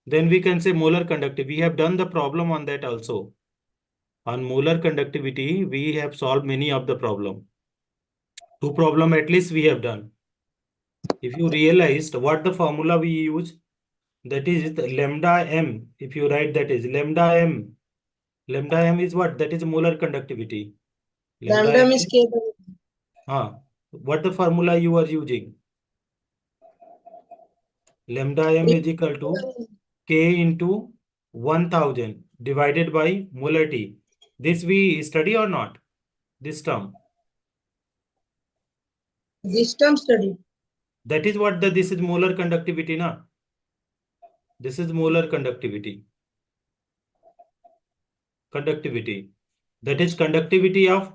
Then we can say molar conductivity. We have done the problem on that also. On molar conductivity, we have solved many of the problem. Two problem at least we have done. If you realized what the formula we use, that is the lambda m. If you write that is lambda m. Lambda m is what? That is molar conductivity. Lambda Lambda m means is, K. what the formula you are using? Lambda m is equal to K into 1000 divided by molar T. This we study or not? This term. This term study. That is what this is molar conductivity, na? This is molar conductivity. Conductivity. That is conductivity of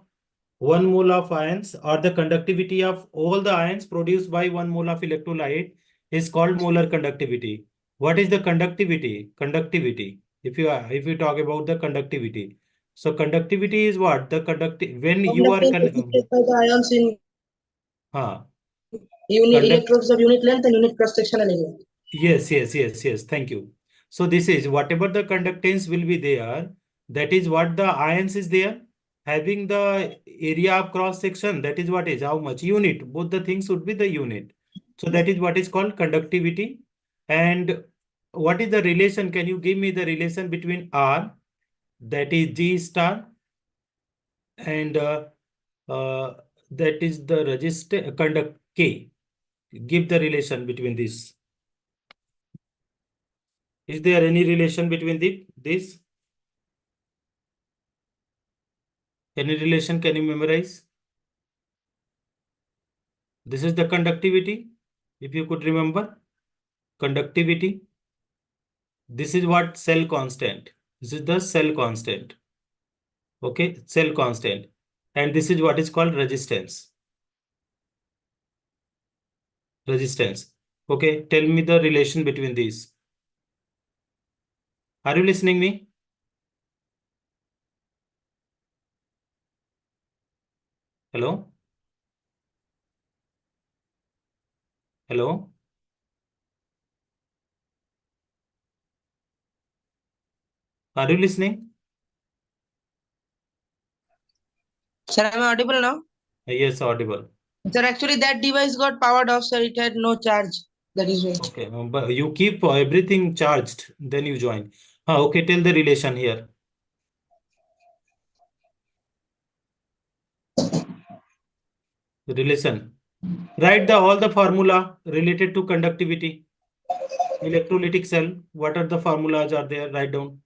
1 mole of ions, or the conductivity of all the ions produced by 1 mole of electrolyte is called molar conductivity. What is the conductivity? Conductivity. If you talk about the conductivity. So conductivity is what? The conductive when you are Conductance existed by the ions in huh, unit conduct electrodes of unit length and unit cross-sectional area. yes. Thank you. So this is whatever the conductance will be there, that is what the ions is there. Having the area of cross section, that is what is how much unit. Both the things would be the unit. So that is what is called conductivity. And what is the relation? Can you give me the relation between R, that is G star, and uh, that is the resistor conduct K. Give the relation between this. Is there any relation between this? Any relation can you memorize? This is the conductivity. If you could remember, conductivity. This is what cell constant. This is the cell constant. Okay, cell constant. And this is what is called resistance. Resistance. Okay, tell me the relation between these. Are you listening me? Hello? Hello? Are you listening? Sir, am I audible now? Yes, audible. Sir, actually that device got powered off, sir. It had no charge. That is why. Okay, but you keep everything charged, then you join. Okay, tell the relation here. Relation. Write all the formula related to conductivity. Electrolytic cell. What are the formulas are there? Write down.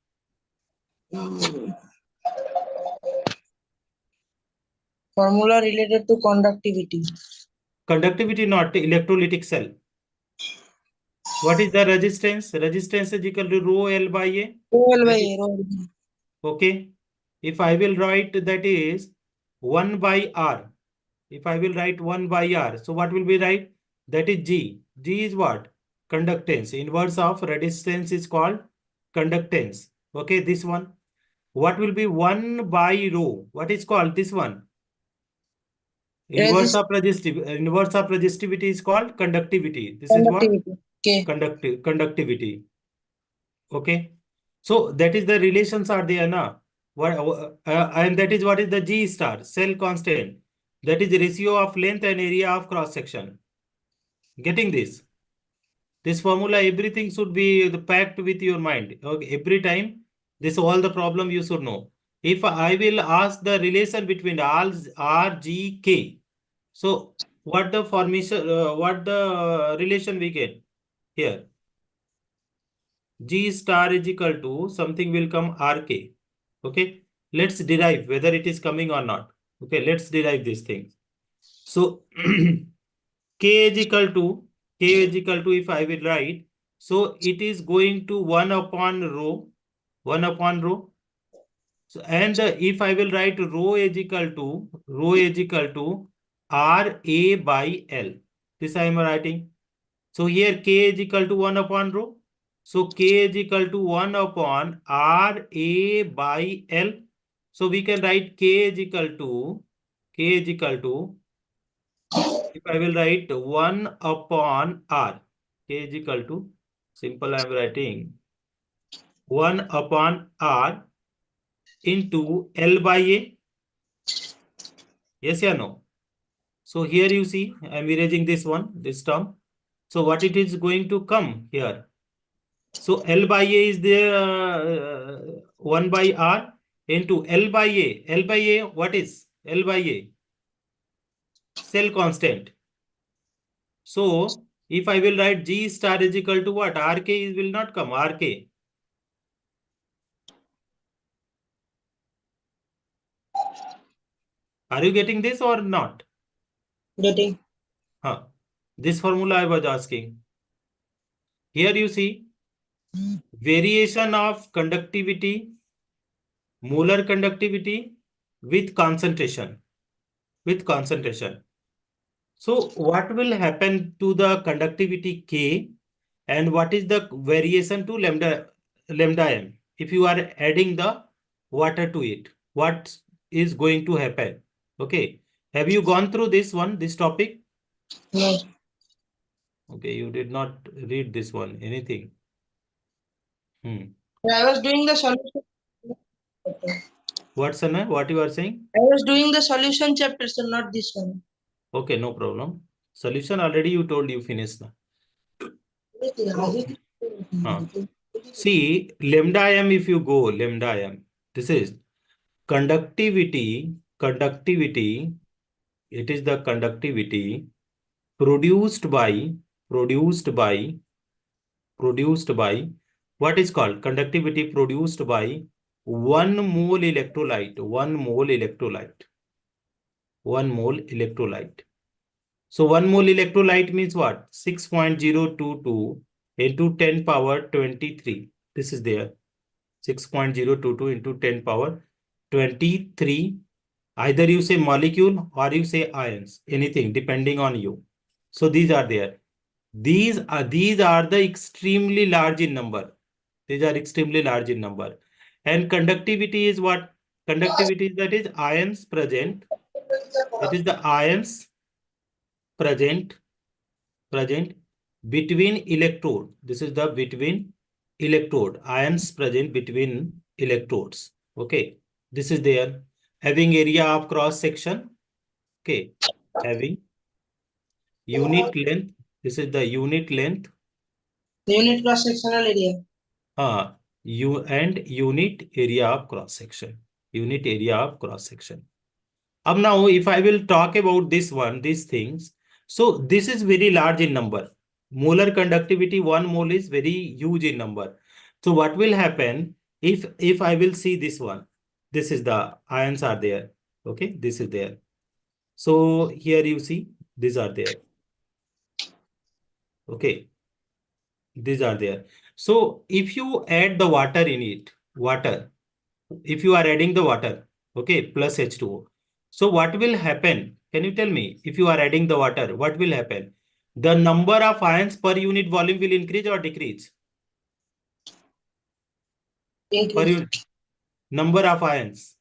Formula related to conductivity. Conductivity, not electrolytic cell. What is the resistance? Resistance is equal to rho L by A. Roll by That is okay. If I will write that is 1 by R. If I will write 1 by R, so what will be right? That is G. G is what? Conductance. Inverse of resistance is called conductance. Okay, this one. What will be 1 by rho? What is called this one? resist Inverse of resistivity is called conductivity. This is what? conductivity. Okay. Conductivity. Okay. So that is the relations are there now. And that is what is the G star, cell constant. That is the ratio of length and area of cross section. Getting this? This formula, everything should be packed with your mind. Okay. Every time, this all the problem you should know. If I will ask the relation between R, G, K. So what the formation, what the relation we get here? G star is equal to something will come RK. Okay. Let's derive whether it is coming or not. Okay. Let's derive this thing. So K is equal to if I will write, so it is going to 1 upon rho, 1 upon rho. So, and if I will write rho is equal to R A by L. This I am writing. So here K is equal to 1 upon rho. So K is equal to 1 upon R A by L. So we can write K is equal to, if I will write 1 upon R. K is equal to, simple I am writing 1 upon R into L by A. Yes or no? So here you see, I'm erasing this one, this term. So what it is going to come here? So L by A is there 1 by R into L by A. L by A, what is L by A? Cell constant. So if I will write G star is equal to what? RK will not come, RK. Are you getting this or not? Getting. Huh. This formula I was asking. Here you see variation of conductivity, molar conductivity with concentration. With concentration. So what will happen to the conductivity K and what is the variation to lambda m? If you are adding the water to it, what is going to happen? Okay. Have you gone through this one, this topic? No. Okay, you did not read this one, anything. I was doing the solution. What, Sanay? What you are saying? I was doing the solution chapter, so not this one. Okay, no problem. Solution already you told you finished now. Oh, see, lambda m if you go, lambda m, this is conductivity, it is the conductivity produced by, produced by, produced by, what is called conductivity produced by 1 mole electrolyte, 1 mole electrolyte, 1 mole electrolyte. So 1 mole electrolyte means what? 6.022 into 10 power 23. This is there. 6.022 into 10 power 23. Either you say molecule or you say ions, anything depending on you. So these are there. These are the extremely large in number. These are extremely large in number. And conductivity is what? Conductivity that is ions present. It is the ions present between electrode. This is the between electrode. Ions present between electrodes. Okay. This is there. Having area of cross section. Okay. Having unit length. This is the unit length. The unit cross sectional area. Unit area of cross section. Unit area of cross section. Now, if I will talk about this one, these things, so this is very large in number. Molar conductivity, 1 mole is very huge in number. So what will happen if I will see this one? This is the ions are there. Okay, this is there. So here you see, these are there. Okay, these are there. So if you add the water in it, water, if you are adding the water, okay, plus H2O. So what will happen? Can you tell me if you are adding the water, what will happen? The number of ions per unit volume will increase or decrease? Per Increase. unit number of ions.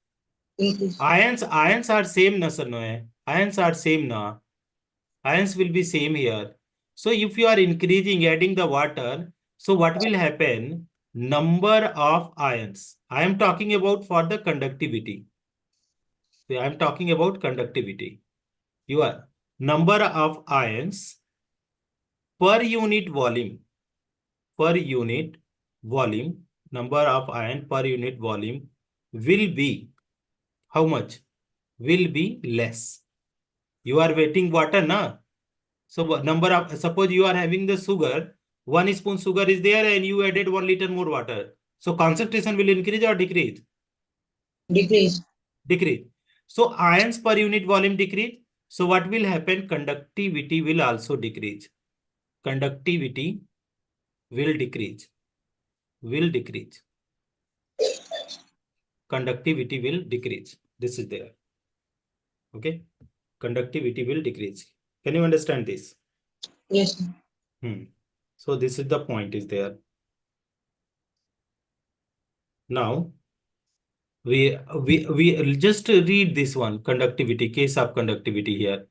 Increase. Ions are same na sir, no? Ions are same na. Ions will be same here. So if you are increasing, adding the water, so what will happen? Number of ions. I am talking about for the conductivity. So I am talking about conductivity. Your number of ions per unit volume, number of ion per unit volume will be how much? Will be less. You are wetting water, na? So number of, suppose you are having the sugar, 1 spoon sugar is there and you added 1 liter more water. So concentration will increase or decrease? Decrease. Decrease. So ions per unit volume decrease. So what will happen? Conductivity will also decrease. Conductivity will decrease. Will decrease. Conductivity will decrease. This is there. Okay. Conductivity will decrease. Can you understand this? Yes. So this is the point is there. Now we just read this one, conductivity, case of conductivity here.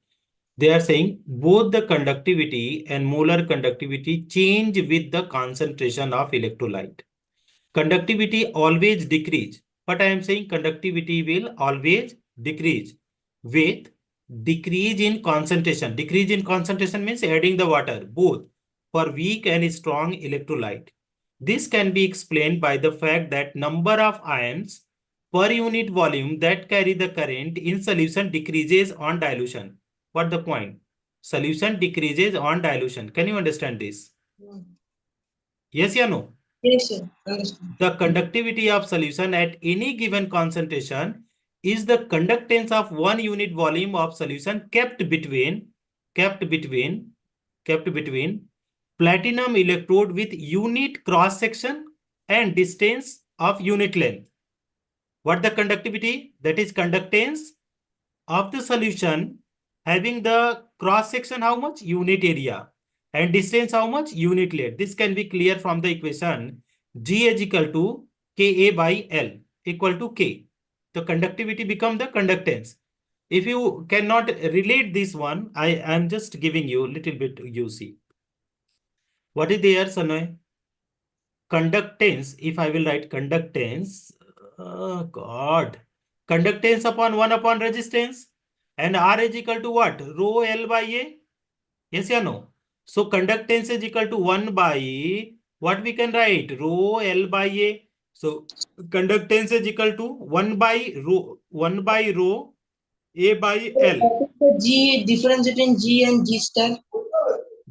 They are saying both the conductivity and molar conductivity change with the concentration of electrolyte. conductivity always decrease. But I am saying conductivity will always decrease with decrease in concentration. Decrease in concentration means adding the water, both for weak and strong electrolyte. This can be explained by the fact that number of ions per unit volume that carry the current in solution decreases on dilution. What the point? Solution decreases on dilution. Can you understand this? Yes or no? Yes, sir. Understand. The conductivity of solution at any given concentration is the conductance of one unit volume of solution kept between, kept between platinum electrode with unit cross section and distance of unit length. What the conductivity? That is conductance of the solution having the cross section how much? Unit area. And distance how much? Unit length. This can be clear from the equation G is equal to Ka by L equal to K. The conductivity become the conductance. If you cannot relate this one, I am just giving you a little bit you see. What is there, Sanoy? Conductance, if I will write conductance, oh God, conductance upon 1 upon resistance, and R is equal to what? Rho L by A? Yes or no? So conductance is equal to 1 by, what we can write? Rho L by A. So conductance is equal to 1 by rho A by L. What is the G difference between G and G star?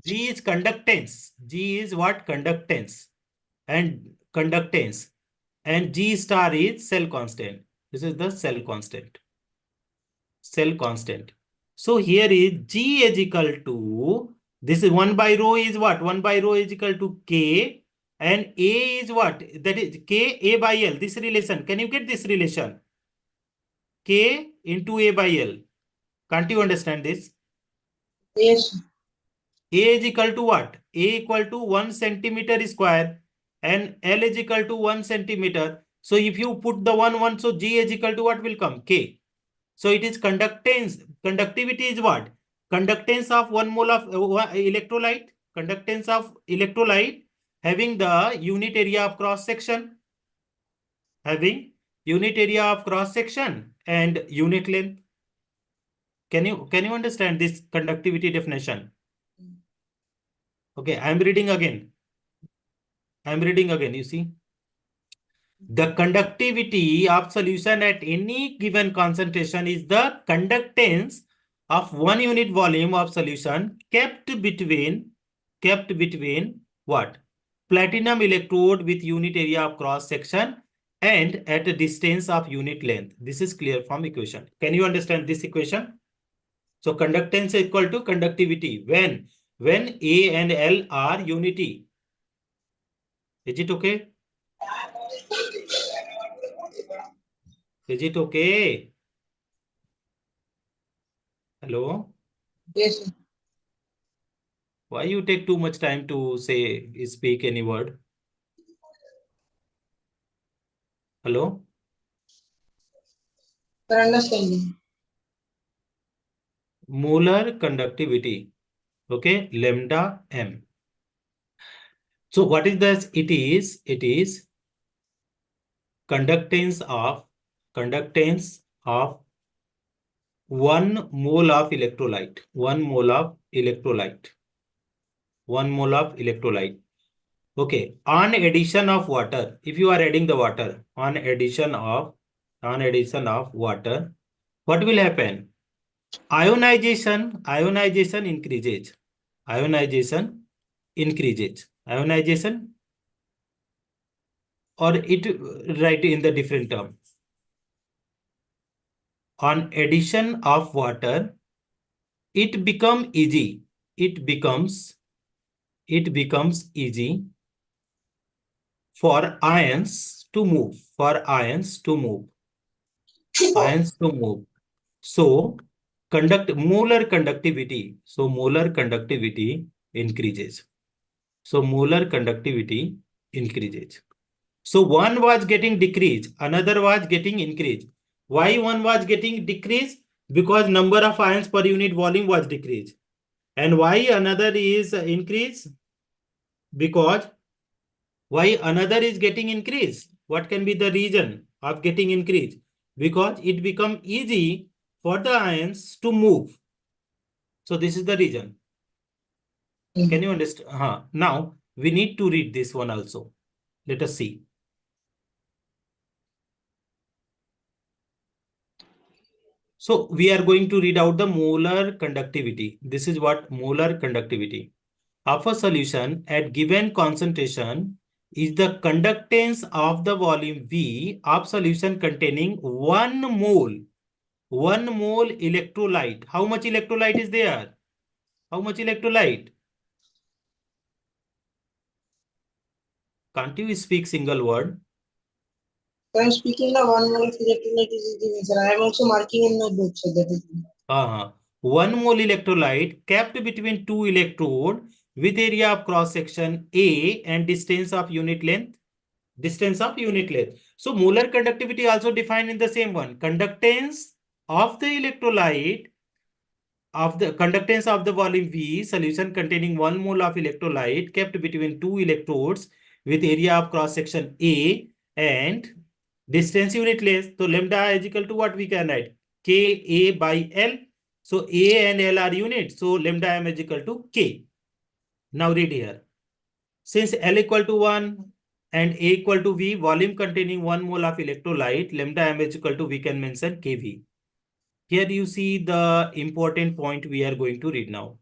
G is conductance. G is what? Conductance. And conductance. And G star is cell constant. This is the cell constant. Cell constant. So here is G is equal to, this is 1 by rho is what? 1 by rho is equal to K. And A is what? That is K A by L. This relation. Can you get this relation? K into A by L. Can't you understand this? Yes. A is equal to what? A equal to 1 centimeter square and L is equal to 1 centimeter. So if you put the 1, so G is equal to what will come? K. So it is conductance. Conductivity is what? Conductance of 1 mole of electrolyte. Conductance of electrolyte having the unit area of cross section. Having unit area of cross section and unit length. Can you understand this conductivity definition? Okay, I am reading again. You see. The conductivity of solution at any given concentration is the conductance of 1 unit volume of solution kept between what? Platinum electrode with unit area of cross section and at a distance of unit length. This is clear from equation. Can you understand this equation? So conductance is equal to conductivity when A and L are unity. Is it okay? Is it okay? Hello? Yes. Why you take too much time to speak any word? Hello? For understanding. Molar conductivity. Okay, lambda m. So what is this? It is conductance of 1 mole of electrolyte. 1 mole of electrolyte. 1 mole of electrolyte. Okay, on addition of water, if you are adding the water, on addition of water, what will happen? Ionization increases. Ionization increases. Ionization, or it write in the different term. On addition of water, it become easy. It becomes easy for ions to move. So molar conductivity. So molar conductivity increases. So one was getting decreased, another was getting increased. Why one was getting decreased? Because number of ions per unit volume was decreased. And why another is increased? Because Why another is getting increase? What can be the reason of getting increase? Because it become easy for the ions to move. So this is the reason. Can you understand? Now we need to read this one also. Let us see. So we are going to read out the molar conductivity. This is what molar conductivity of a solution at given concentration is the conductance of the volume V of solution containing 1 mole electrolyte. How much electrolyte is there? How much electrolyte? Can't you speak single word? So I'm speaking the 1 mole of electrolyte is given, sir. I am also marking in my book, so that is. 1 mole electrolyte kept between two electrode with area of cross section A and distance of unit length. Distance of unit length. So molar conductivity also defined in the same one. Conductance of the electrolyte of the conductance of the volume V solution containing 1 mole of electrolyte kept between two electrodes with area of cross section A and distance unit length. So lambda is equal to what we can write? Ka by L. So A and L are units. So lambda m is equal to K. Now read here. Since L equal to 1 and A equal to V, volume containing 1 mole of electrolyte, lambda m is equal to, we can mention Kv. Here you see the important point we are going to read now.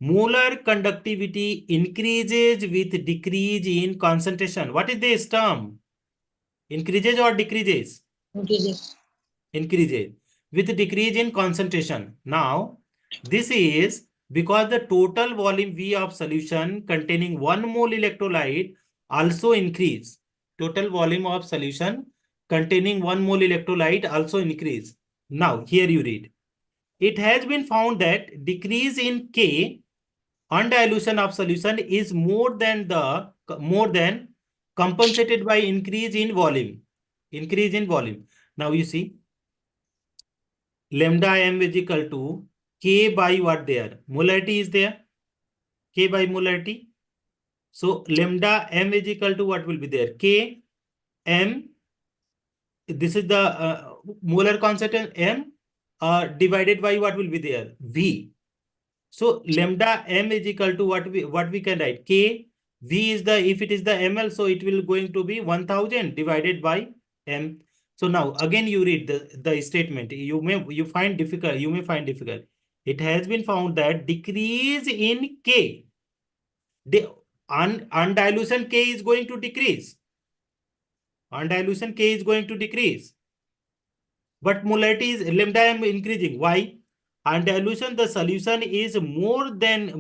Molar conductivity increases with decrease in concentration. What is this term? Increases or decreases? Increases. Increases with decrease in concentration. Now, this is because the total volume V of solution containing 1 mole electrolyte also increase. Total volume of solution containing 1 mole electrolyte also increase. Now, here you read. It has been found that decrease in K on dilution of solution is more than compensated by increase in volume. Increase in volume. Now you see, lambda m is equal to K by what there? Molarity is there. K by molarity. So lambda m is equal to what will be there? K m. This is the molar concentration m divided by what will be there? V. So lambda m is equal to what we can write? K. V is the, if it is the ml, so it will going to be 1000 divided by m. So now again you read the statement. You may find difficult. You may find difficult. It has been found that decrease in K, on dilution K is going to decrease. On dilution K is going to decrease. But molarity is lambda m increasing. Why? On dilution, the solution is more than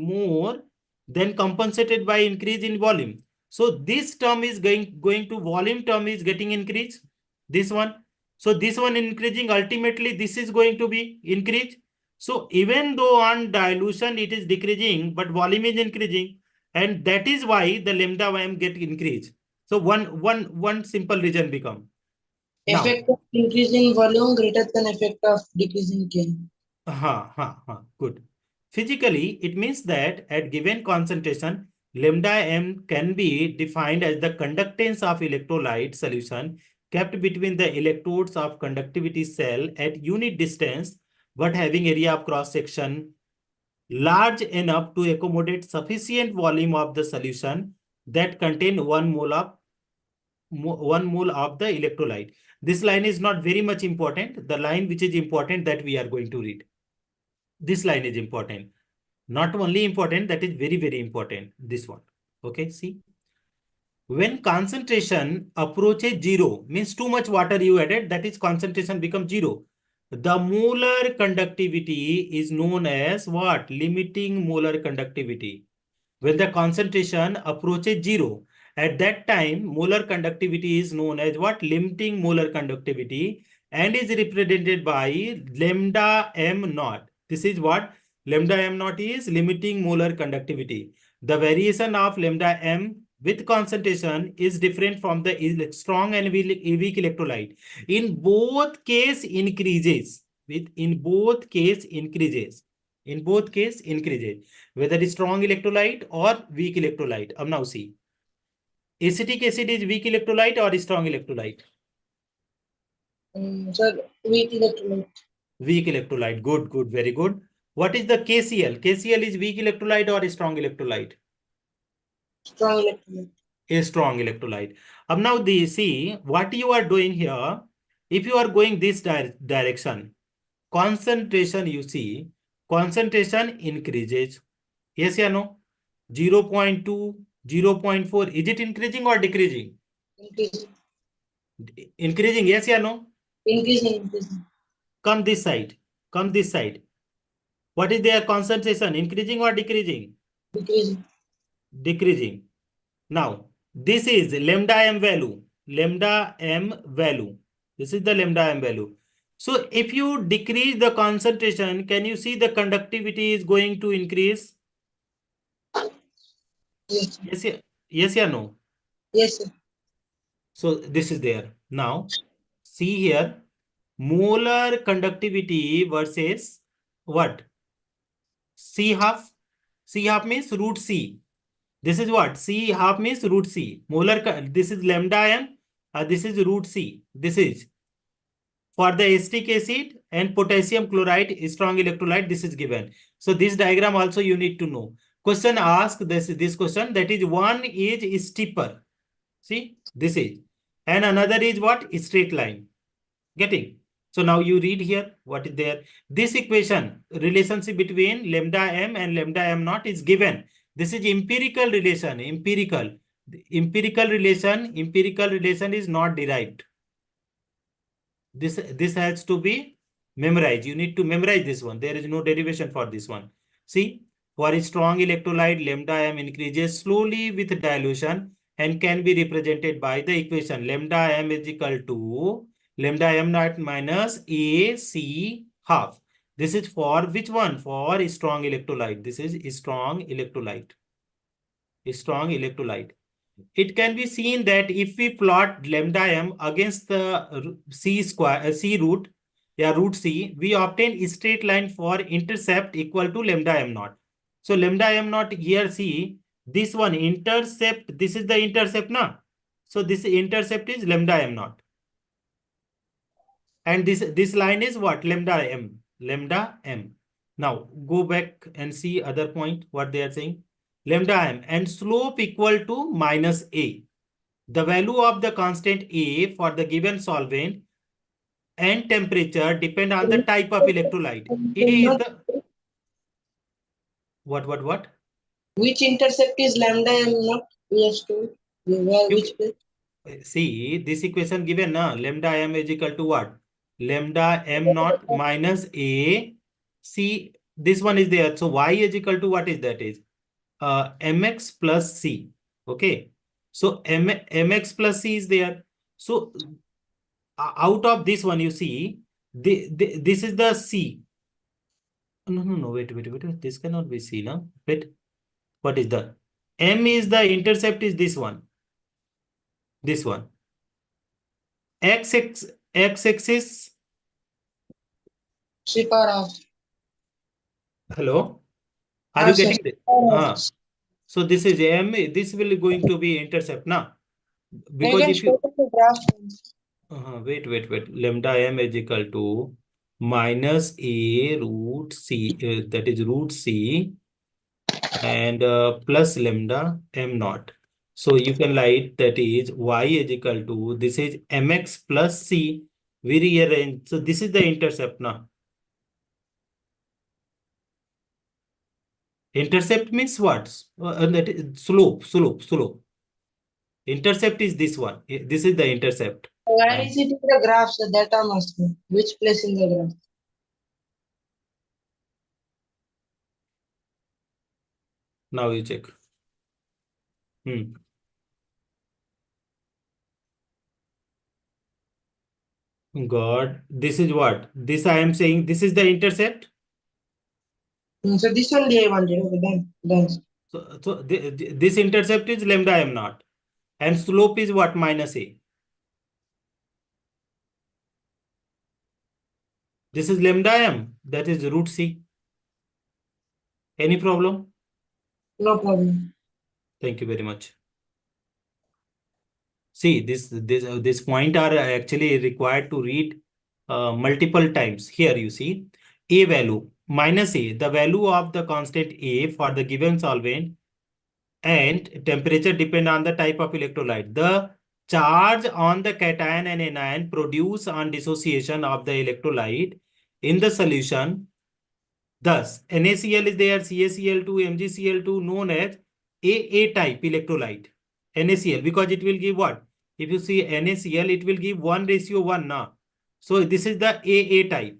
compensated by increase in volume. So this term is going to volume term is getting increased. This one. So this one increasing, ultimately this is going to be increased. So even though on dilution it is decreasing, but volume is increasing, and that is why the lambda m get increased. So one simple reason become. Now, Effect of increase in volume greater than effect of decrease in K. Good. Physically, it means that at given concentration, lambda m can be defined as the conductance of electrolyte solution kept between the electrodes of conductivity cell at unit distance, but having area of cross section large enough to accommodate sufficient volume of the solution that contain 1 mole of the electrolyte. This line is not very much important. The line which is important that we are going to read. This line is important. Not only important, that is very, very important. This one. Okay, see. When concentration approaches zero, means too much water you added, that is concentration becomes zero. The molar conductivity is known as what? Limiting molar conductivity. When the concentration approaches zero, at that time, molar conductivity is known as what? Limiting molar conductivity, and is represented by lambda m naught. This is what? Lambda m naught is limiting molar conductivity. The variation of lambda m with concentration is different from the strong and weak electrolyte. In both case increases. In both case increases. In both case increases. Whether it's strong electrolyte or weak electrolyte. Now see. acetic acid is weak electrolyte or strong electrolyte? Sir, weak electrolyte. Weak electrolyte. Good, good, very good. What is the KCl? KCl is weak electrolyte or strong electrolyte? Strong electrolyte. A strong electrolyte. Now see what you are doing here. If you are going this direction, concentration you see, concentration increases. Yes or no? 0.2, 0.4. Is it increasing or decreasing? Increasing. Increasing, yes or no? Increasing. Come this side. Come this side. What is their concentration? Increasing or decreasing? Decreasing. Decreasing. Now, this is lambda m value. Lambda m value. This is the lambda m value. So, if you decrease the concentration, can you see the conductivity is going to increase? Yes, sir. Yes, yes or no? Yes, sir. So, this is there. Now, see here, molar conductivity versus what? C half. C half means root C. This is what? C half means root C. Molar, this is lambda m. This is root C. This is for the acetic acid and potassium chloride strong electrolyte. This is given. So this diagram also you need to know. Question asked this question, that is one is steeper. See, this is. And another is what? Straight line. Getting? So now you read here what is there. This equation, relationship between lambda m and lambda m naught is given. This is empirical relation. Empirical. Empirical relation is not derived. This has to be memorized. You need to memorize this one. There is no derivation for this one. See, for a strong electrolyte, lambda m increases slowly with dilution and can be represented by the equation lambda m is equal to lambda m naught minus a c half. This is for which one? For strong electrolyte. This is strong electrolyte. Strong electrolyte. It can be seen that if we plot lambda m against the c square, c root, yeah, root c, we obtain a straight line for intercept equal to lambda m naught. So lambda m naught here, see, this one intercept, this is the intercept now. So this intercept is lambda m naught. And this line is what? Lambda m. Lambda m. Now go back and see other point, what they are saying. Lambda m and slope equal to minus a. The value of the constant A for the given solvent and temperature depend on the type of electrolyte. A is the what? Which intercept is lambda m naught? We have told. Where, You which place? see this equation given na, lambda m is equal to what? Lambda m naught minus A. C, this one is there. So Y is equal to what is that is? Mx plus C. Okay. So Mx plus C is there. So out of this one, you see, this is the C. No, wait. This cannot be C, no? Wait, what is the? M is the intercept is this one. This one. X axis. C power half. Hello? Are you Sir. getting this? So this is M. This will going to be intercept now. You Because can if show you the graph. wait. Lambda m is equal to minus a root c, that is root c, and plus lambda m naught. So you can write that is y is equal to, this is mx plus c. We rearrange. So this is the intercept now. Intercept means what? That is slope. Intercept is this one. This is the intercept. Where And is it in the graph, sir? That I'm asking. Which place in the graph? now you check. God, this is what? This I am saying, this is the intercept. So this only I wanted. Okay, done. So this intercept is lambda m naught. And slope is what? Minus a. This is lambda m. That is root c. Any problem? No problem. Thank you very much. See, this point are actually required to read multiple times. Here you see A value minus A, the value of the constant A for the given solvent and temperature depend on the type of electrolyte. The charge on the cation and anion produced on dissociation of the electrolyte in the solution. Thus, NaCl is there, CaCl2, MgCl2 known as AA type electrolyte. NaCl, because it will give what? If you see NaCl, it will give 1:1 now. So this is the AA type.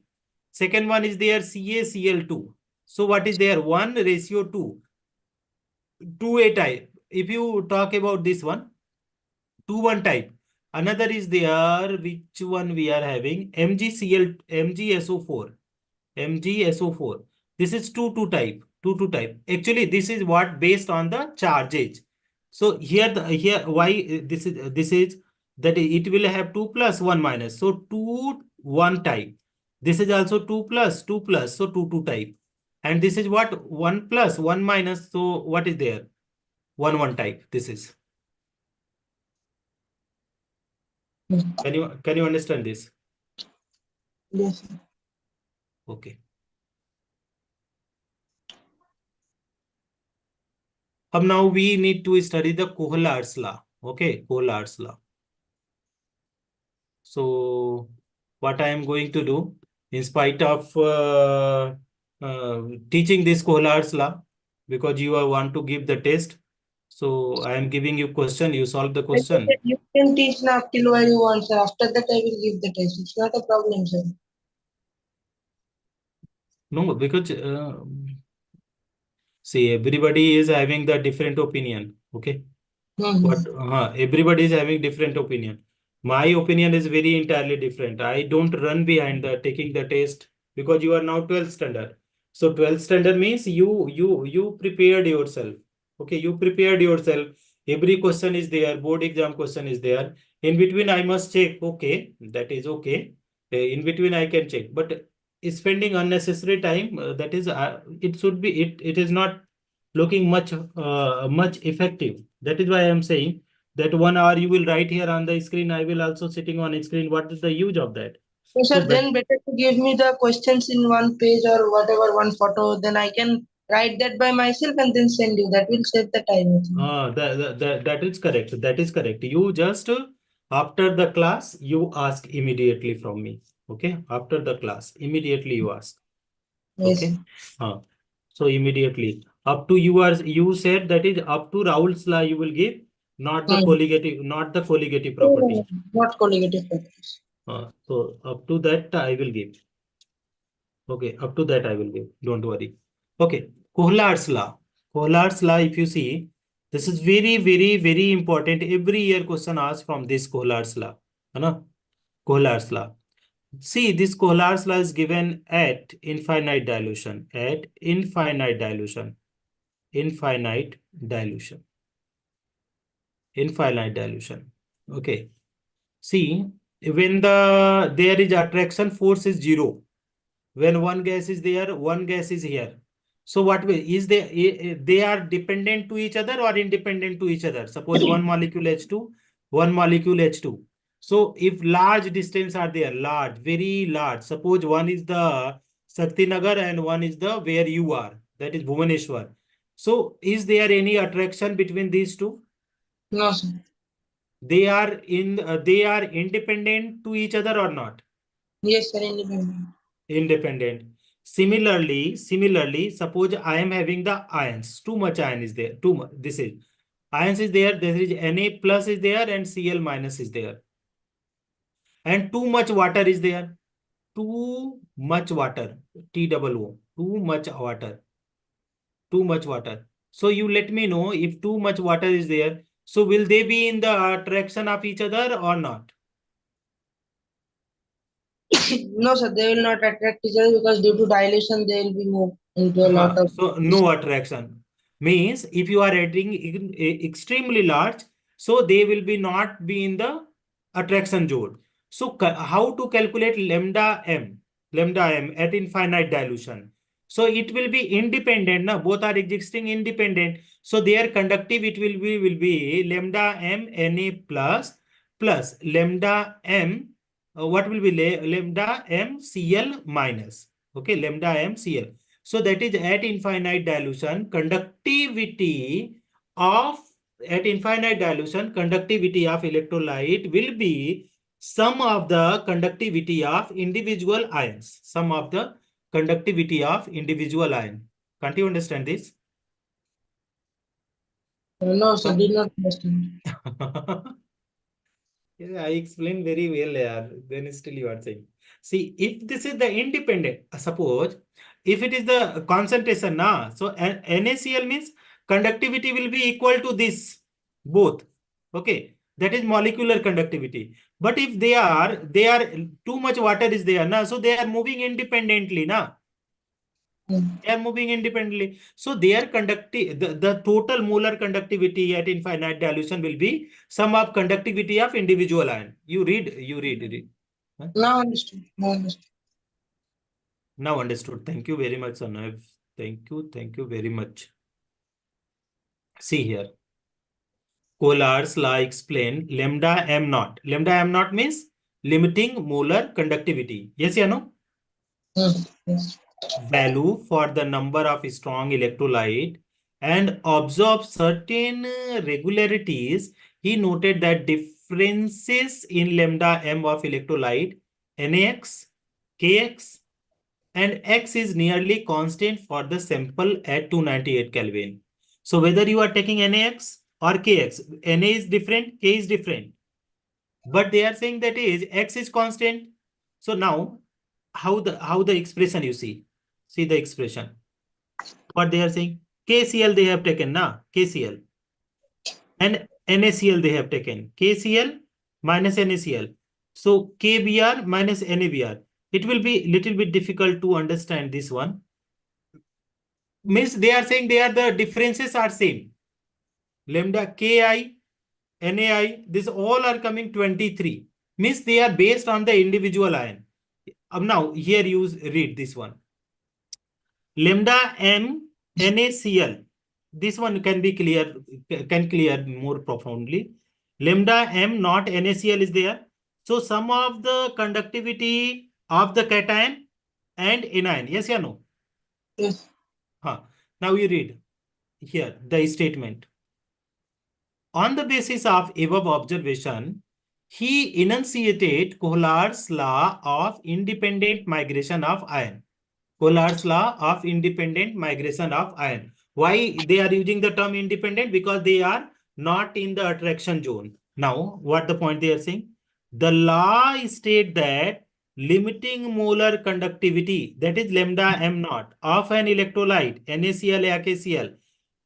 Second one is there CaCl2. So what is there? 1:2. 2A type. If you talk about this one, 2:1 type. Another is there, which one we are having? MgSO4. MgSO4. This is 2,2 type. 2,2 type. Actually, this is what based on the charges. So here why this is that it will have 2 plus 1 minus. So 2,1 type. This is also 2 plus 2 plus. So 2,2 type. And this is what 1 plus 1 minus. So what is there? 1,1 type. This is. Can you understand this? Yes. Okay. Now we need to study the Kohler's law. Okay, Kohler's law. So what I am going to do, in spite of teaching this Kohler's law, because you want to give the test, so I am giving you question. You solve the I said that question. you can teach now till where you want, sir. After that, I will give the test. It's not a problem, sir. No, because see, everybody is having the different opinion. Okay. But Mm-hmm. everybody is having different opinion. My opinion is very entirely different. I don't run behind the taking the test because you are now 12th standard. So 12th standard means you prepared yourself. Okay, you prepared yourself. Every question is there. Board exam question is there. In between, I must check. Okay, that is okay. In between, I can check. But spending unnecessary time, that is, it should be. It is not looking much effective. That is why I am saying that 1 hour you will write here on the screen. I will also sitting on screen. What is the use of that? So, So, sir, but then better to give me the questions in one page or whatever, one photo. Then I can write that by myself and then send you. That will save the time, I think. that is correct. That is correct. You just after the class you ask immediately from me. Okay, after the class immediately you ask. Yes, sir. Okay. Uh, so immediately up to you said that is up to Raoul's law you will give, Hmm. not the colligative No, no, no, property. not colligative factors. So up to that I will give. Okay, up to that I will give. Don't worry. Okay, Kohler's law. Kohler's law, if you see, this is very, very, very important. Every year question asked from this Kohler's law. है ना? Kohler's law. See, this Kohler's law is given at infinite dilution. At infinite dilution. Infinite dilution. Infinite dilution. Okay. See, when there is attraction force is zero. When one gas is there, one gas is here. So what way is they are dependent to each other or independent to each other? Suppose one molecule H2, one molecule H2. So if large distance are there, large, very large. Suppose one is the Shaktinagar and one is the where you are, that is Bhubaneswar. So is there any attraction between these two? No, sir. They are independent to each other or not? Yes, sir, independent. Independent. Similarly, suppose I am having the ions. Too much ion is there. Too much. This is ions is there. There is Na plus is there and Cl minus is there. And too much water is there. Too much water. T double O. Too much water. Too much water. So you let me know if too much water is there. So will they be in the attraction of each other or not? No, sir, they will not attract each other because due to dilation, they will be moved into a lot of. So no attraction means if you are adding extremely large, so they will be not be in the attraction zone. So how to calculate lambda m at infinite dilution? So it will be independent. Now both are existing independent. So their conductive it will be lambda m Na plus plus lambda m, what will be lambda m Cl minus. Okay, lambda m Cl. So that is at infinite dilution, conductivity of electrolyte will be sum of the conductivity of individual ions. Sum of the conductivity of individual ion. Can't you understand this? No, sir, did not understand. Yeah, I explained very well there. Then still you are saying. See, if this is the independent, suppose if it is the concentration, na, so NaCl means conductivity will be equal to this both. Okay, that is molecular conductivity. But if they are too much water is there, na, so they are moving independently, na. Mm. They are moving independently. So their the total molar conductivity at infinite dilution will be sum of conductivity of individual ion. You read. Huh? Now understood. Now understood. Now understood. Thank you very much, Sanav. Thank you very much. See here. Collar's law explain lambda m naught. Lambda m naught means limiting molar conductivity. Yes, or no? Yes. Value for the number of strong electrolyte and observe certain regularities. He noted that differences in lambda m of electrolyte NaX, Kx, and X is nearly constant for the sample at 298 Kelvin. So whether you are taking NaX or Kx, Na is different, K is different. But they are saying that is X is constant. So now how the expression you see? See the expression. What they are saying? KCl they have taken, na? KCl. And NaCl they have taken. KCl minus NaCl. So KBr minus NaBr. It will be little bit difficult to understand this one. Means they are saying they are the differences are same. Lambda Ki, Nai, this all are coming 23. Means they are based on the individual ion. Now here you read this one. Lambda m NaCl. This one can be clear, can clear more profoundly. Lambda m not NaCl is there. So sum of the conductivity of the cation and anion. Yes or no? Yes. Huh. Now you read here the statement. On the basis of above observation, he enunciated Kohler's law of independent migration of ion. Collard's law of independent migration of ion. Why they are using the term independent? Because they are not in the attraction zone. Now, what the point they are saying? The law state that limiting molar conductivity, that is lambda m naught, of an electrolyte, NaCl, AKCl,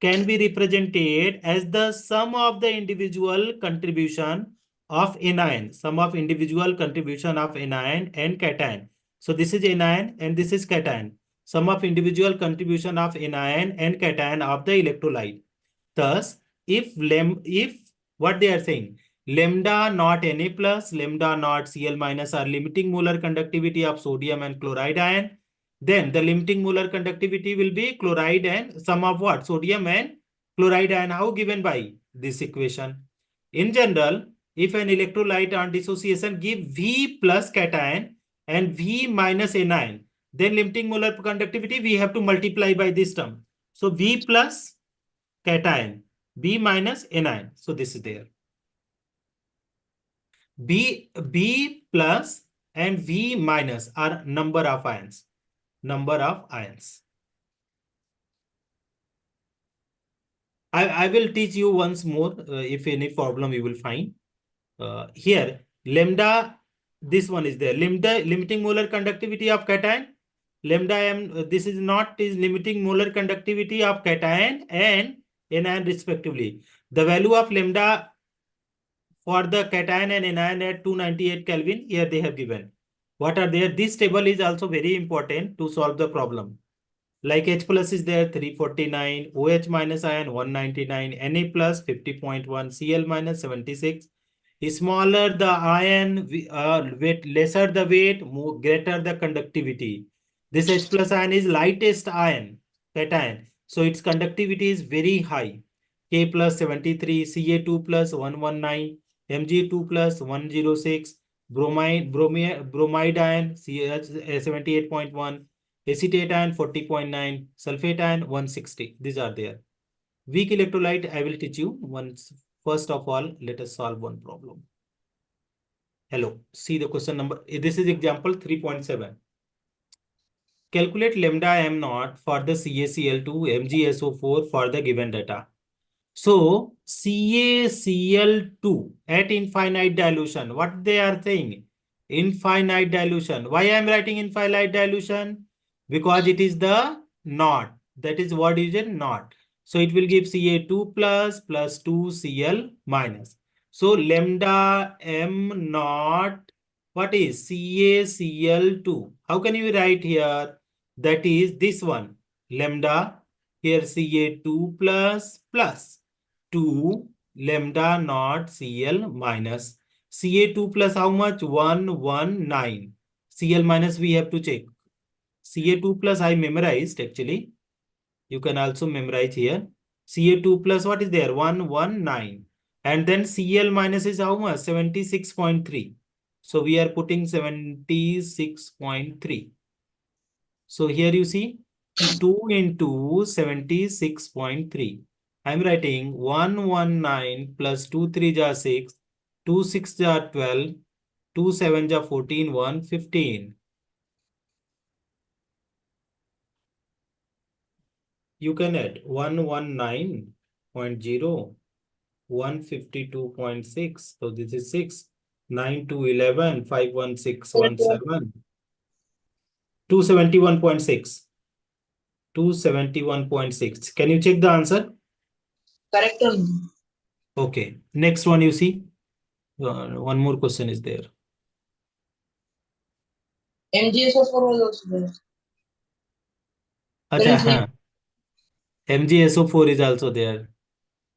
can be represented as the sum of the individual contribution of anion, sum of individual contribution of anion and cation. So this is anion and this is cation. Sum of individual contribution of anion and cation of the electrolyte. Thus, if what they are saying, lambda not Na plus, lambda not Cl minus are limiting molar conductivity of sodium and chloride ion, then the limiting molar conductivity will be chloride and sum of what? Sodium and chloride ion. How given by this equation? In general, if an electrolyte on dissociation give V plus cation and V minus anion, then limiting molar conductivity we have to multiply by this term. So V plus cation, B minus anion. So this is there. B plus and V minus are number of ions. Number of ions. I will teach you once more. If any problem you will find. Here, lambda, this one is there. Lambda, limiting molar conductivity of cation. Lambda m, this is not is limiting molar conductivity of cation and anion respectively. The value of lambda for the cation and anion at 298 Kelvin, here they have given. What are there? This table is also very important to solve the problem. Like H plus is there 349, OH minus ion 199, Na plus 50.1, Cl minus 76. Smaller the ion, weight, lesser the weight, more greater the conductivity. This H plus ion is lightest ion, cation. So its conductivity is very high. K plus 73, Ca2 plus 119. Mg2 plus 106, bromide ion CH 78.1, acetate ion 40.9, sulfate ion 160. These are there. Weak electrolyte, I will teach you once. First of all, let us solve one problem. Hello, see the question number. This is example 3.7. Calculate lambda m naught for the CaCl2 MgSO4 for the given data. So CaCl2 at infinite dilution, what they are saying? Infinite dilution. Why I am writing infinite dilution? Because it is the knot. That is what is it? Knot. So it will give Ca2 plus 2Cl minus. So lambda m naught, what is CaCl2? How can you write here? That is this one. Lambda, here Ca2 plus 2 lambda naught Cl minus. Ca2 plus how much? 119. Cl minus we have to check. Ca2 plus I memorized actually. You can also memorize here. Ca2 plus what is there? 119. And then Cl minus is how much? 76.3. So we are putting 76.3. So here you see 2 into 76.3. I'm writing 119 plus 2 3 ja 6, 2 6 ja 12, 2 7 ja 14, 115. You can add 119.0, 152.6. So this is 6, 9 to 11, 51617, 271.6. 271.6. Can you check the answer? Correct only. Okay. Next one you see. One more question is there. MgSO4 was also there. Then Acha, MgSO4 is also there.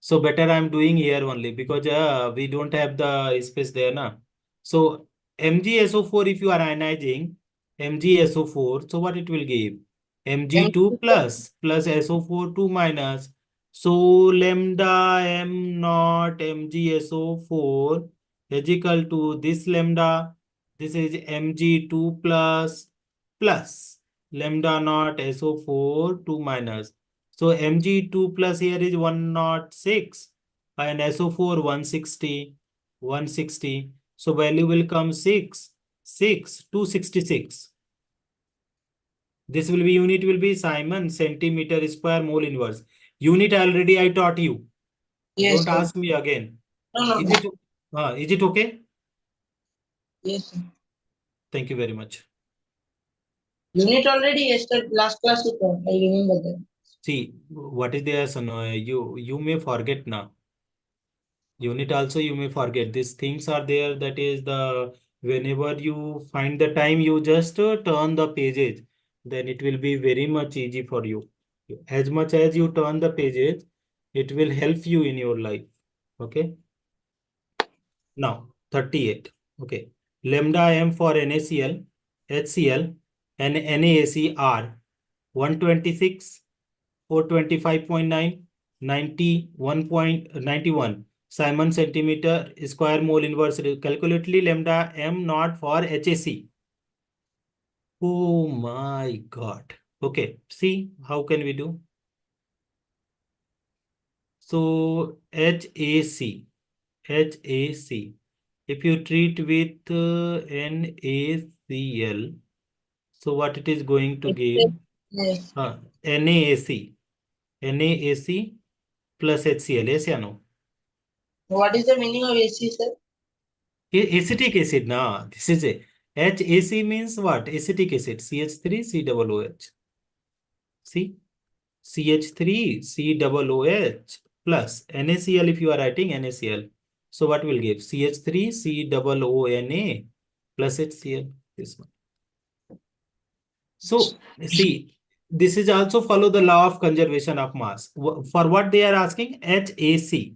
So better I'm doing here only because we don't have the space there na. So MgSO4 if you are ionizing MgSO4, so what it will give? Mg2 plus SO4 2 minus. So lambda m naught MgSO4 is equal to this lambda. This is Mg2 plus lambda naught SO4 2 minus. So Mg2 plus here is 106 and SO4 160. So value will come 266. This will be unit will be Simon centimeter square mole inverse. Unit already I taught you. yes, Don't sir. ask me again. No. Is it okay? Yes, sir. Thank you very much. Unit already yesterday last class you taught. I remember that. See, what is there? So, no, you may forget now. Unit also you may forget. These things are there. That is the whenever you find the time, you just turn the pages. Then it will be very much easy for you. As much as you turn the pages, it will help you in your life. Okay. Now 38. Okay. Lambda m for NaCl, HCl, and NaCr 126. 425.9, 91.91 Simon centimeter square mole inverse. Calculately lambda m naught for HAC. Oh my God. Okay, see how can we do? So HAC. If you treat with NaCl, so what it is going to give? Yes. NaAC. NaAC plus HCl. Yes, or no? What is the meaning of AC, sir? Acetic acid, na. This is a HAC means what? Acetic acid. CH3 COOH. See? CH3 COOH plus NaCl if you are writing NaCl. So what will give? CH3 COONA plus HCl. This one. So see, this is also follow the law of conservation of mass. For what they are asking? HAC.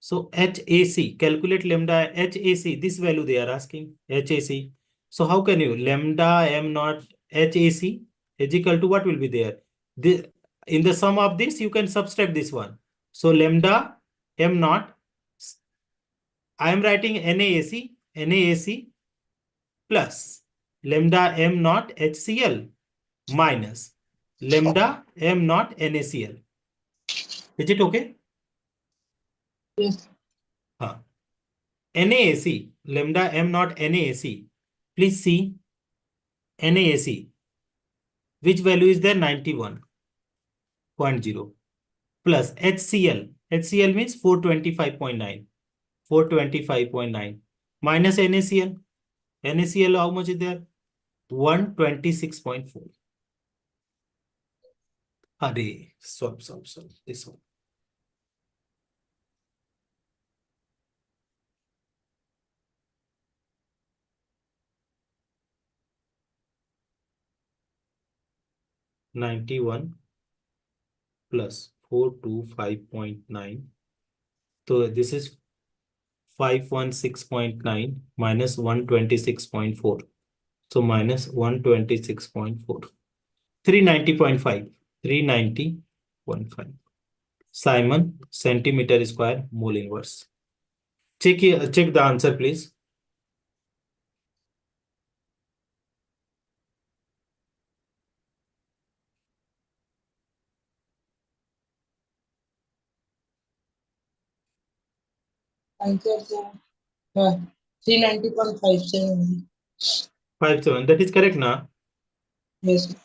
So HAC, calculate lambda HAC, this value they are asking, HAC. So how can you, lambda m naught HAC is equal to what will be there? In the sum of this, you can subtract this one. So lambda m naught I am writing NaAC plus lambda m naught HCl minus lambda m naught NaCl. Is it okay? Yes. NaAC, lambda m naught NaAC. Please see NaAC. Which value is there? 91.0 plus HCl. HCl means 425.9. 425.9 minus NaCl. NaCl, how much is there? 126.4. Array, swap. This one. +91 plus 425.9. So this is 516.9 minus 126.4. So minus 126.4. 390.5. 390.5. Simon, centimeter square, mole inverse. Check the answer, please. Answer 390.57. 57. That is correct, na? Yes.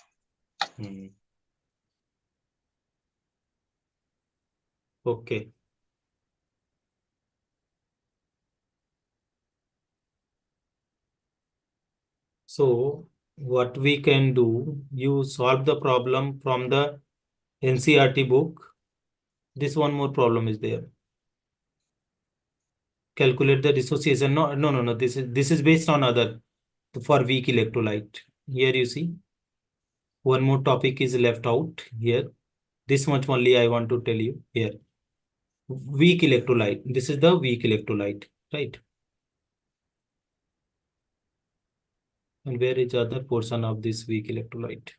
Okay. So what we can do, you solve the problem from the NCERT book. This one more problem is there. Calculate the dissociation. No. This is based on other for weak electrolyte. Here you see one more topic is left out here. This much only I want to tell you here. Weak electrolyte. This is the weak electrolyte, right? And where is other portion of this weak electrolyte?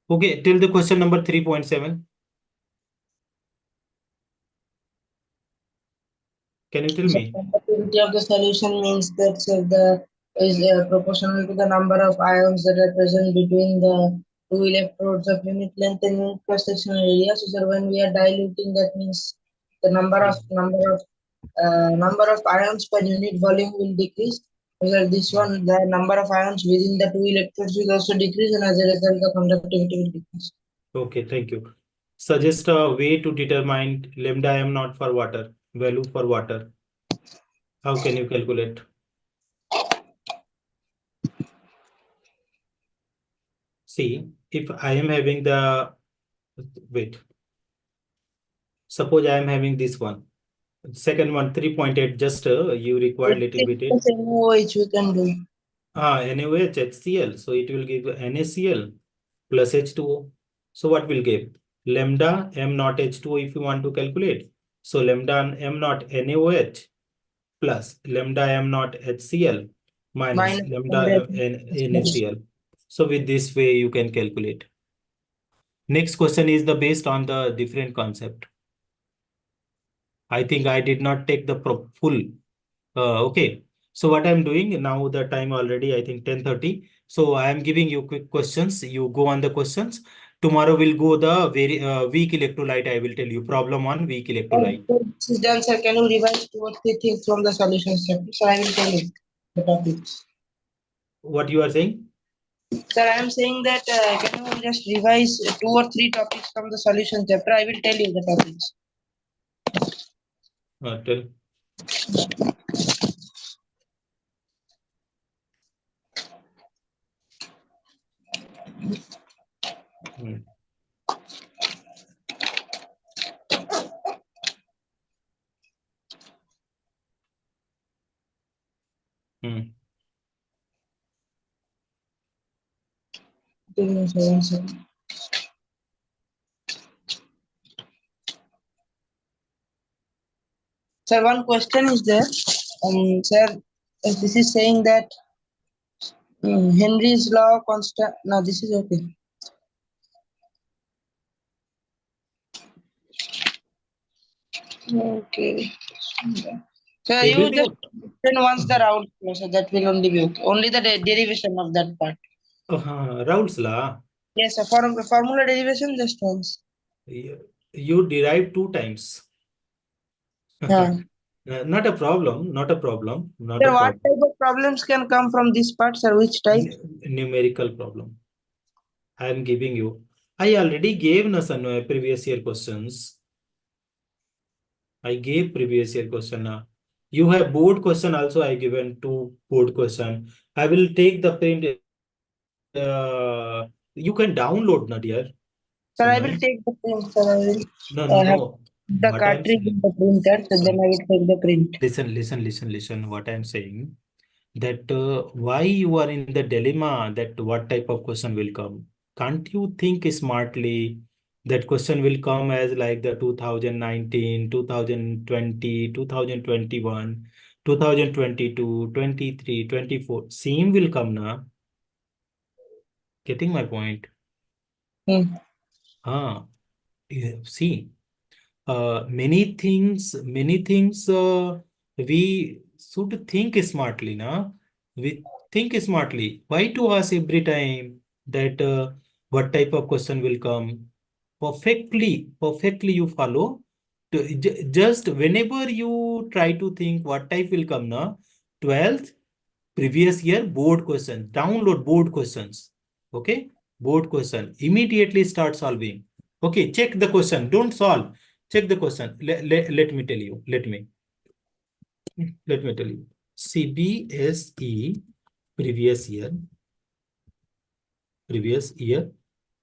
Okay, till the question number 3.7. Can you tell So me? conductivity of the solution means that the is proportional to the number of ions that are present between the two electrodes of unit length and unit cross-sectional area. So sir, when we are diluting, that means the number of ions per unit volume will decrease. So this one, the number of ions within the two electrodes will also decrease, and as a result, the conductivity will decrease. Okay, thank you. Suggest a way to determine lambda m naught for water, value for water. How can you calculate? See, if I am having the, wait, suppose I am having this one. Second one, 3.8, just you require little bit it. Which we can do. NaOH, HCl. So it will give NaCl plus H2O. So what will give? Lambda m naught H2O if you want to calculate. So lambda m naught NaOH plus lambda m naught HCl minus Minus lambda NaCl. So with this way you can calculate. Next question is the based on the different concept. I think I did not take the full. Okay. So what I'm doing now, the time already, I think 10:30. So I am giving you quick questions. You go on the questions. Tomorrow we'll go the very weak electrolyte. I will tell you problem on weak electrolyte. This is done, sir. Can you revise 2 or 3 things from the solution chapter? So I will tell you the topics. What you are saying? Sir, I am saying that can you just revise 2 or 3 topics from the solution chapter? I will tell you the topics. Tell. Hmm. Hmm. Give me 7 seconds. Sir, one question is there. Sir, this is saying that Henry's law constant. No, this is okay. Okay. So you just Everything. then once the round closer, that will only be okay. Only the derivation of that part. Raoult's law. Yes, a formula derivation just once. You derive two times. Yeah. Not a problem. Not a problem. Not a Then what problem. type of problems can come from these parts or which type? Numerical problem. I am giving you. I already gave Nasan previous year questions. I gave previous year question. You have board question also. I given two board question. I will take the print. You can download, na dear. Sir, I Sunay. will take the print, sir. I will No, no, have no. the What I'm cartridge in saying. the printer, so then I will take the print. Listen. What I'm saying. That why you are in the dilemma that what type of question will come. Can't you think smartly that question will come as like the 2019, 2020, 2021, 2022, 23, 24. Same will come now. Getting my point? Hmm. Ah, yeah, see. Many things we should think smartly, na? We think smartly. Why to ask every time that what type of question will come? Perfectly you follow. Just whenever you try to think what type will come, na? 12th previous year board questions. Download board questions. Okay? Board question. Immediately start solving. Okay, check the question. Don't solve. Check the question. Let me tell you. Let me tell you. CBSE previous year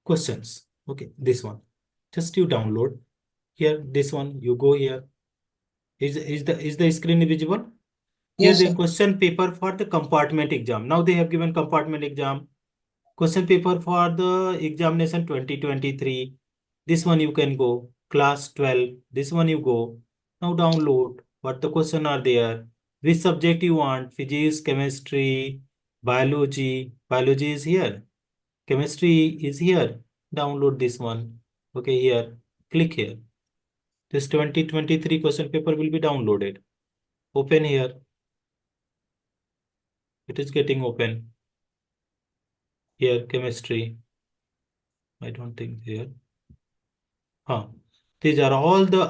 questions. Okay, this one. Just you download here. This one. You go here. Is the screen visible? Here Yes, the sir. question paper for the compartment exam. Now they have given compartment exam. Question paper for the examination 2023. This one you can go. Class 12. This one you go. Now download. What the question are there? Which subject you want? Physics, chemistry, biology. Biology is here. Chemistry is here. Download this one. Okay, here. Click here. This 2023 question paper will be downloaded. Open here. It is getting open. Here, chemistry. I don't think here. Huh. These are all the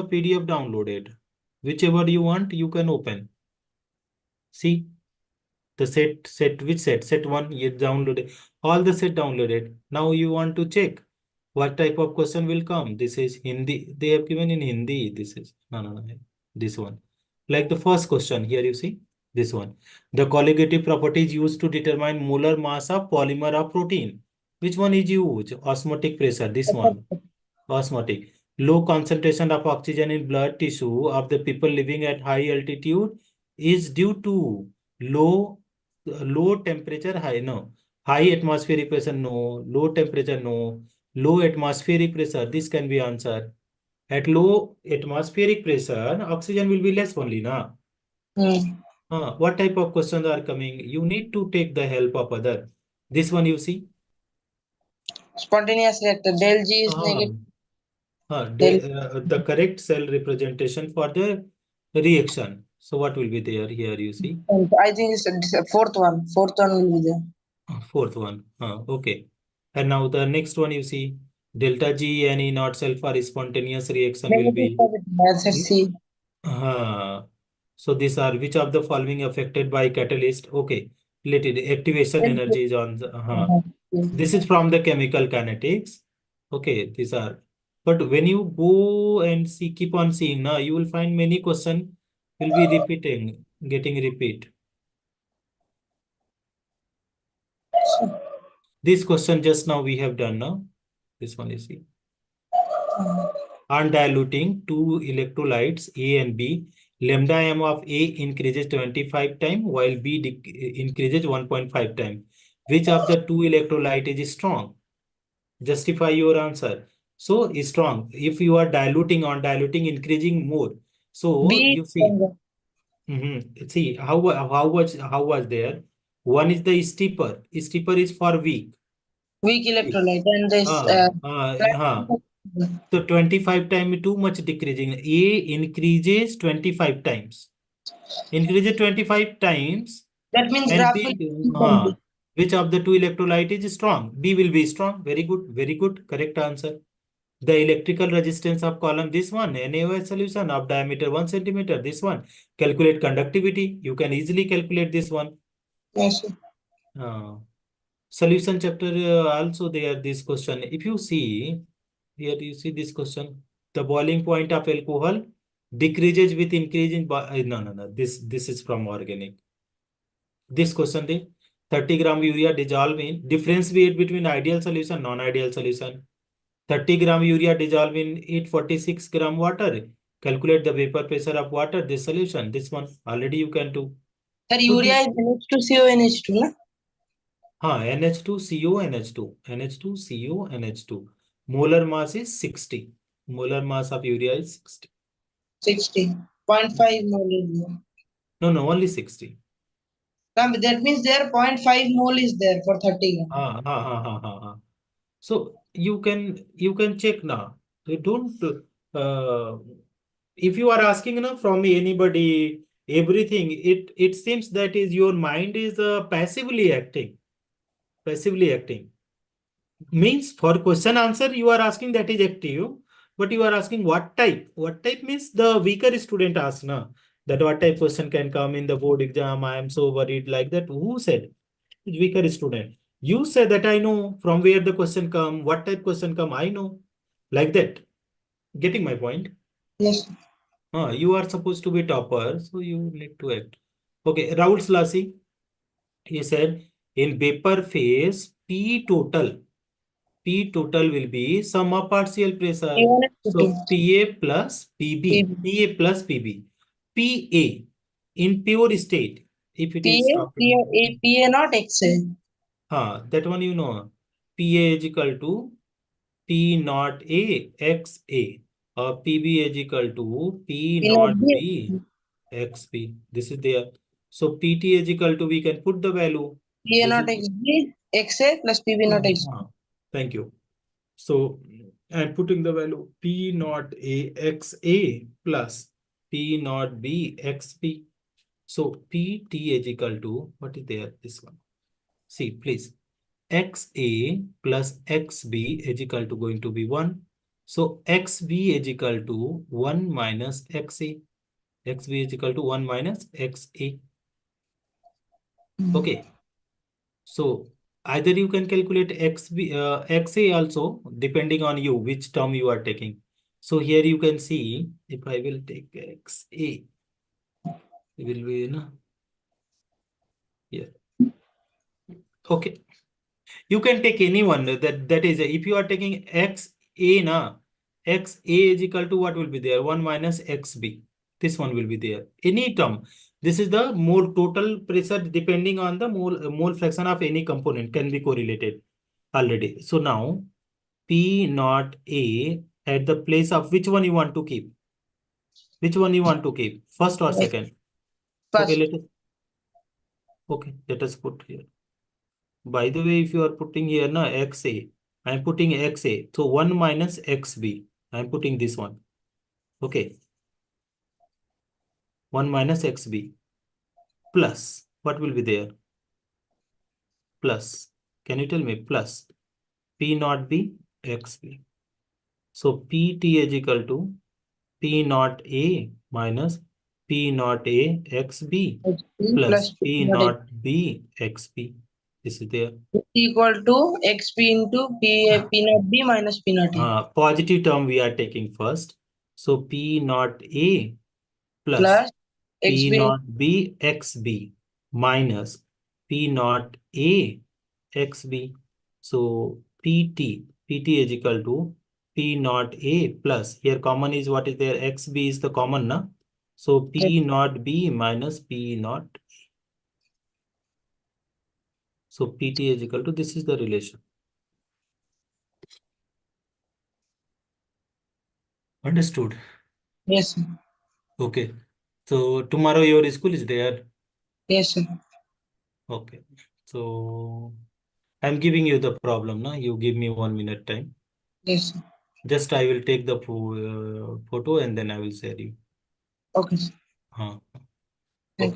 PDF downloaded. Whichever you want, you can open. See the set which set one you downloaded. All the set downloaded. Now you want to check what type of question will come. This is Hindi. They have given in Hindi. This is no. This one. Like the first question here you see this one. The colligative properties used to determine molar mass of polymer of protein. Which one is used? Osmotic pressure. This one. Osmotic. Low concentration of oxygen in blood tissue of the people living at high altitude is due to low temperature, high atmospheric pressure, no, low temperature, no, low atmospheric pressure. This can be answered. At low atmospheric pressure, oxygen will be less only, na. Hmm. What type of questions are coming? You need to take the help of other. This one you see. Spontaneous reactor. Del G is Uh, negative. Del. the correct cell representation for the reaction. So what will be there here? You see, I think it's a fourth one. Fourth one will be there. fourth one. Okay. And now the next one you see, delta G any not cell for spontaneous reaction will Negative be. positive. Answer C. Uh, so these are which of the following affected by catalyst? Okay. Let it activation Del G. energy is on the. Yeah. This is from the chemical kinetics. Okay, these are. But when you go and see, keep on seeing, now you will find many question will be repeating, getting repeat. This question just now we have done now. This one you see. On diluting two electrolytes A and B, lambda m of A increases 25 times while B increases 1.5 times. Which of the two electrolyte is strong? Justify your answer. So strong. If you are diluting on diluting, increasing more. So B. you see, see how was there? One is the steeper. Steeper is for weak. Weak Weak. electrolyte and this Uh, uh, uh. platinum. So 25 times too much decreasing. A increases 25 times. Increases 25 times. That means And graphene B, is complete. which of the two electrolyte is strong? B will be strong. Very good. Very good. Correct answer. The electrical resistance of column, this one, NaOH solution of diameter 1 centimeter, this one. Calculate conductivity. You can easily calculate this one. Yes, sir. Uh, Solution chapter also there, this question. If you see, here you see this question. The boiling point of alcohol decreases with increase in, no, no, no. This is from organic. This question, the 30 gram urea dissolve in, differentiate between ideal solution, non-ideal solution. 30 gram urea dissolve in 846 gram water. Calculate the vapor pressure of water, this solution. This one already you can do. Sir, So urea this, is NH2CO NH2, na? NH2CO NH2. NH2CO NH2. Molar mass is 60. Molar mass of urea is 60. 60.5 mole is there. No, no, only 60. That means there 0.5 mole is there for 30 gram. So you can check now. They don't uh, if you are asking, from anybody everything, it seems that is your mind is passively acting. Passively acting means for question answer you are asking, that is active, but you are asking what type. What type means the weaker student asks now, that what type question can come in the board exam. I am so worried, like that. Who said? Weaker student. You say that I know from where the question come, what type question come, I know. Like that. Getting my point? Yes, sir. You are supposed to be topper, so you need to act. Okay, Raul Slashy, he said in vapor phase, P total will be sum of partial pressure. P1 and P2. So PA plus PB, PB. PA plus PB. PA in pure state, if it is PA, talking. PA not XA. That one you know. PA is equal to P naught A X A, or PB is equal to P P not naught B. B X B. This is there. So PT is equal to, we can put the value. PA This not is, XB, XA plus PB not XB. thank you. So I'm putting the value P naught A X A plus P naught B X B. So PT is equal to, what is there? This one. See, please. XA plus XB is equal to going to be 1. So XB is equal to 1 minus XA. XB is equal to 1 minus XA. Okay. So either you can calculate XA also, depending on you, which term you are taking. So here you can see, if I will take XA, it will be, here. Okay. You can take anyone, that is, if you are taking X A na, X A is equal to what will be there? 1 minus X B. This one will be there. Any term. This is the mole total pressure depending on the mole fraction of any component can be correlated already. So now P naught A at the place of which one you want to keep? Which one you want to keep? First or Like second? Okay, first. let us put here. By the way, if you are putting here na XA, I'm putting XA. So 1 minus XB. I'm putting this one. Okay. 1 minus XB. Plus. What will be there? Plus. Can you tell me? Plus. P naught B XB. So PT is equal to P naught A minus P naught A XB XP plus plus P P not naught B XB. This is there. equal to XP into P not B minus P not A Positive term we are taking first. So P naught A plus plus P XB naught B XB minus P naught A XB. So PT is equal to P naught A plus, here common is what is there? XB is the common, na? So P naught B minus P naught. So PT is equal to, this is the relation. Understood? yes, sir. Okay. So tomorrow your school is there. Yes, sir. Okay. So I'm giving you the problem, na? You give me 1 minute time. Yes, sir. Just I will take the photo and then I will share you. Okay, sir. Huh. Thank Okay. you.